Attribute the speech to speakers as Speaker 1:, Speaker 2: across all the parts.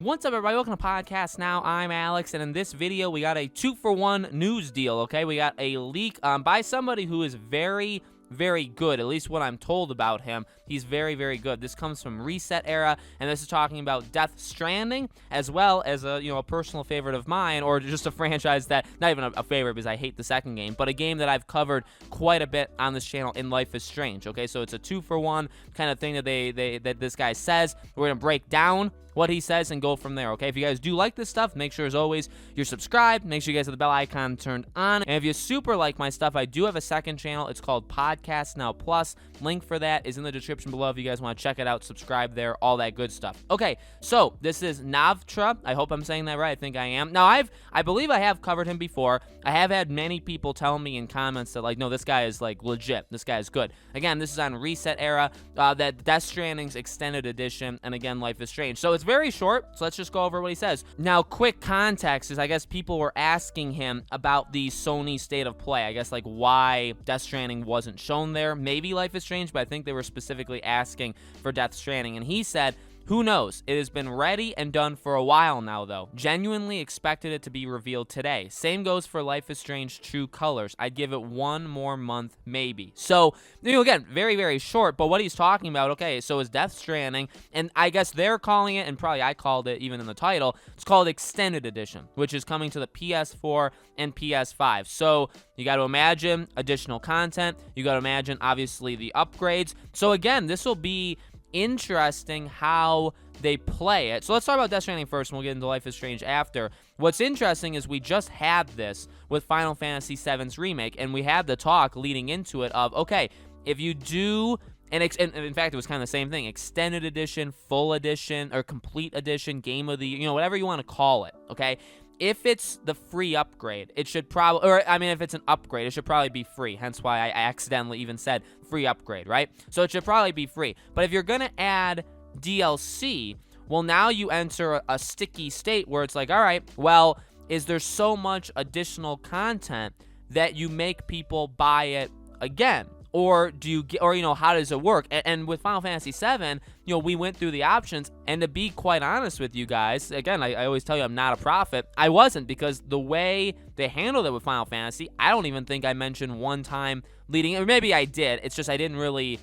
Speaker 1: What's up, everybody? Welcome to Podcast Now. I'm Alex, and in this video, we got a 2-for-1 news deal, okay? We got a leak by somebody who is very good, at least what I'm told about him. He's very good. This comes from Reset Era, and this is talking about Death Stranding, as well as a personal favorite of mine, or just a franchise that, not even a favorite because I hate the second game, but a game that I've covered quite a bit on this channel in Life is Strange, okay? So it's a 2-for-1 kind of thing that this guy says. We're going to break down what he says and go from there, okay? If you guys do like this stuff, make sure, as always, you're subscribed. Make sure you guys have the bell icon turned on. And if you super like my stuff, I do have a second channel. It's called Podcast Now Plus. Link for that is in the description below if you guys want to check it out, subscribe there, all that good stuff. Okay, so this is Navtra. I hope I'm saying that right. I think I am. Now, I believe I have covered him before. I have had many people tell me in comments that, like, no, this guy is, like, legit. This guy is good. Again, this is on Reset Era, that Death Stranding's Extended Edition, and again, Life is Strange. So it's very short, so let's just go over what he says. Now, quick context is, I guess people were asking him about the Sony State of Play. I guess, like, why Death Stranding wasn't shown there. Maybe Life is Strange, but I think they were specifically asking for Death Stranding, and he said, "Who knows? It has been ready and done for a while now, though. Genuinely expected it to be revealed today. Same goes for Life is Strange True Colors. I'd give it one more month, maybe." So, again, very short, but what he's talking about, okay, so is Death Stranding, and I guess they're calling it, and probably I called it even in the title, it's called Extended Edition, which is coming to the PS4 and PS5. So, you got to imagine additional content. You got to imagine, obviously, the upgrades. So, again, this will be interesting how they play it. So let's talk about Death Stranding first, and we'll get into Life is Strange after. What's interesting is we just had this with Final Fantasy VII's remake, and we had the talk leading into it of, okay, if you do, and in fact, it was kind of the same thing, Extended Edition, Full Edition, or Complete Edition, Game of the, whatever you want to call it, okay? If it's the free upgrade, it should probably, if it's an upgrade, it should probably be free. Hence why I accidentally even said free upgrade, right? So it should probably be free. But if you're going to add DLC, well, now you enter a sticky state where it's like, all right, well, is there so much additional content that you make people buy it again? Or do you get, or how does it work? And with Final Fantasy VII, we went through the options, and to be quite honest with you guys, again, I always tell you I'm not a prophet. I wasn't, because the way they handled it with Final Fantasy, I don't even think I mentioned one time leading, or maybe I did. It's just I didn't really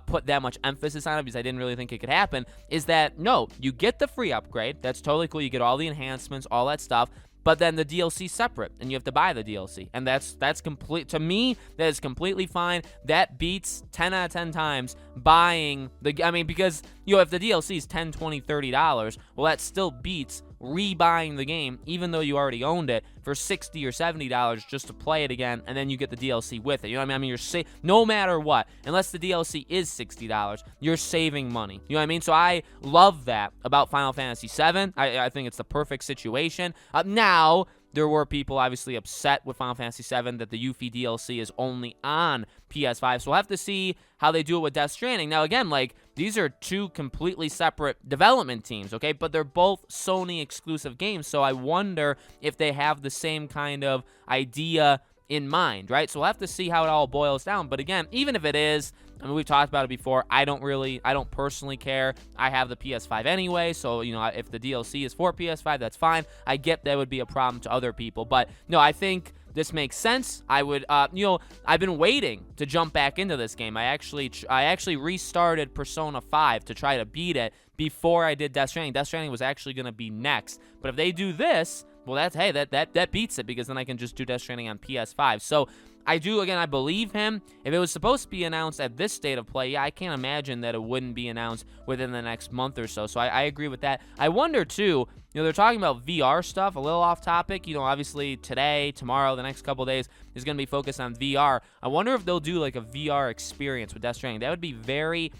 Speaker 1: put that much emphasis on it because I didn't really think it could happen. Is that no, you get the free upgrade. That's totally cool. You get all the enhancements, all that stuff. But then the DLC separate, and you have to buy the DLC, and that's complete. To me, that is completely fine. That beats 10 out of 10 times buying the. Because if the DLC is $10, $20, $30, well, that still beats rebuying the game, even though you already owned it, for $60 or $70 just to play it again, and then you get the DLC with it. You know what I mean? You're no matter what, unless the DLC is $60, you're saving money. You know what I mean? So I love that about Final Fantasy VII. I think it's the perfect situation. Now, there were people obviously upset with Final Fantasy VII that the Yuffie DLC is only on PS5, so we'll have to see how they do it with Death Stranding. Now, again, these are two completely separate development teams, okay? But they're both Sony exclusive games, so I wonder if they have the same kind of idea in mind, right? So we'll have to see how it all boils down. But again, even if it is, we've talked about it before, I don't personally care. I have the PS5 anyway, so, if the DLC is for PS5, that's fine. I get that would be a problem to other people, but no, I think this makes sense. I would, I've been waiting to jump back into this game. I actually restarted Persona 5 to try to beat it before I did Death Stranding. Death Stranding was actually going to be next, but if they do this, well, that beats it, because then I can just do Death Stranding on PS5. So I believe him. If it was supposed to be announced at this state of play, yeah, I can't imagine that it wouldn't be announced within the next month or so. So I agree with that. I wonder, too, they're talking about VR stuff, a little off topic. Obviously today, tomorrow, the next couple days is going to be focused on VR. I wonder if they'll do like a VR experience with Death Stranding. That would be very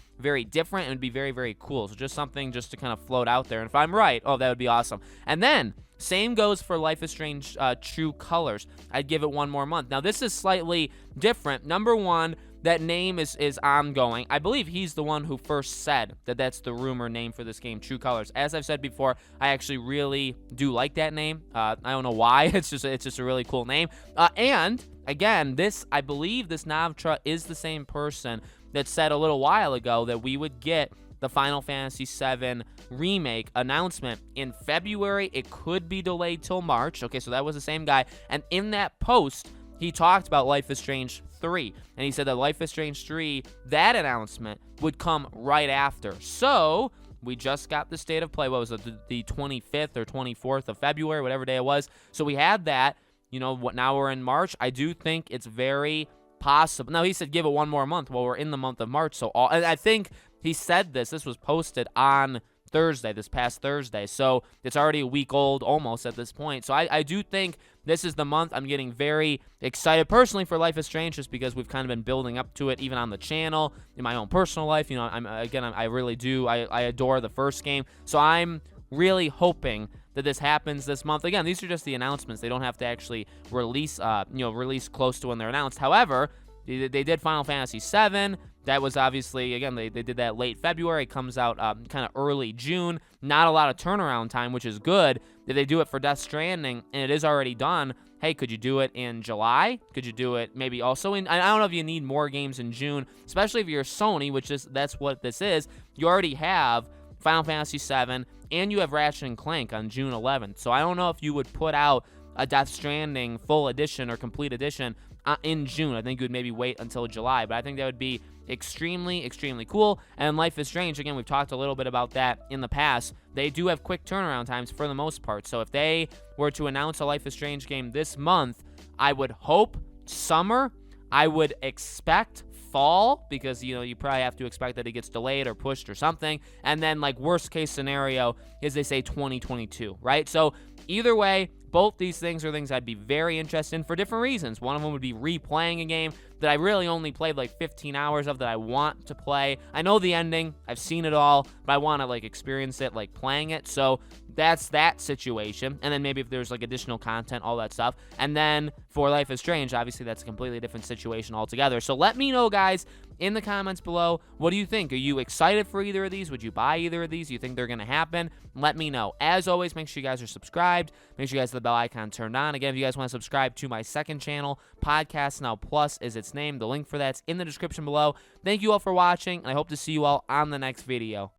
Speaker 1: different, and would be very cool. So just something just to kind of float out there. And if I'm right, oh, that would be awesome. And then same goes for Life is Strange True Colors. I'd give it one more month. Now, this is slightly different. Number one, that name is ongoing. I believe he's the one who first said that that's the rumor name for this game, True Colors. As I've said before, I actually really do like that name. I don't know why. It's just a really cool name. And again, I believe this Navtra is the same person that said a little while ago that we would get the Final Fantasy VII Remake announcement in February. It could be delayed till March. Okay, so that was the same guy. And in that post, he talked about Life is Strange 3. And he said that Life is Strange 3, that announcement would come right after. So we just got the state of play. What was it, the 25th or 24th of February, whatever day it was. So we had that. You know, now we're in March. I do think it's very possible. Now, he said give it one more month. Well, we're in the month of March. So and I think he said this was posted on Thursday, this past Thursday. So it's already a week old almost at this point. So I do think this is the month. I'm getting very excited personally for Life is Strange just because we've kind of been building up to it even on the channel, in my own personal life. You know, I really do. I adore the first game. So I'm really hoping that this happens this month. Again, these are just the announcements. They don't have to actually release, release close to when they're announced. However, they did Final Fantasy VII. That was obviously, again, they did that late February. It comes out kind of early June. Not a lot of turnaround time, which is good. Did they do it for Death Stranding, and it is already done? Hey, could you do it in July? Could you do it maybe also in, I don't know if you need more games in June, especially if you're Sony, which is, that's what this is. You already have Final Fantasy VII, and you have Ratchet and Clank on June 11th. So I don't know if you would put out a Death Stranding full edition or complete edition in June. I think you would maybe wait until July, but I think that would be extremely, extremely cool. And Life is Strange, again, we've talked a little bit about that in the past. They do have quick turnaround times for the most part. So if they were to announce a Life is Strange game this month, I would hope summer. I would expect fall, because you probably have to expect that it gets delayed or pushed or something. And then like worst case scenario is they say 2022, right? So either way, both these things are things I'd be very interested in for different reasons. One of them would be replaying a game that I really only played like 15 hours of that I want to play. I know the ending, I've seen it all, but I want to like experience it like playing it. So that's that situation. And then maybe if there's like additional content, all that stuff. And then for Life is Strange, obviously that's a completely different situation altogether. So let me know, guys, in the comments below, what do you think? Are you excited for either of these? Would you buy either of these? Do you think they're going to happen? Let me know. As always, make sure you guys are subscribed. Make sure you guys have the bell icon turned on. Again, if you guys want to subscribe to my second channel, Podcast Now Plus is its name. The link for that's in the description below. Thank you all for watching, and I hope to see you all on the next video.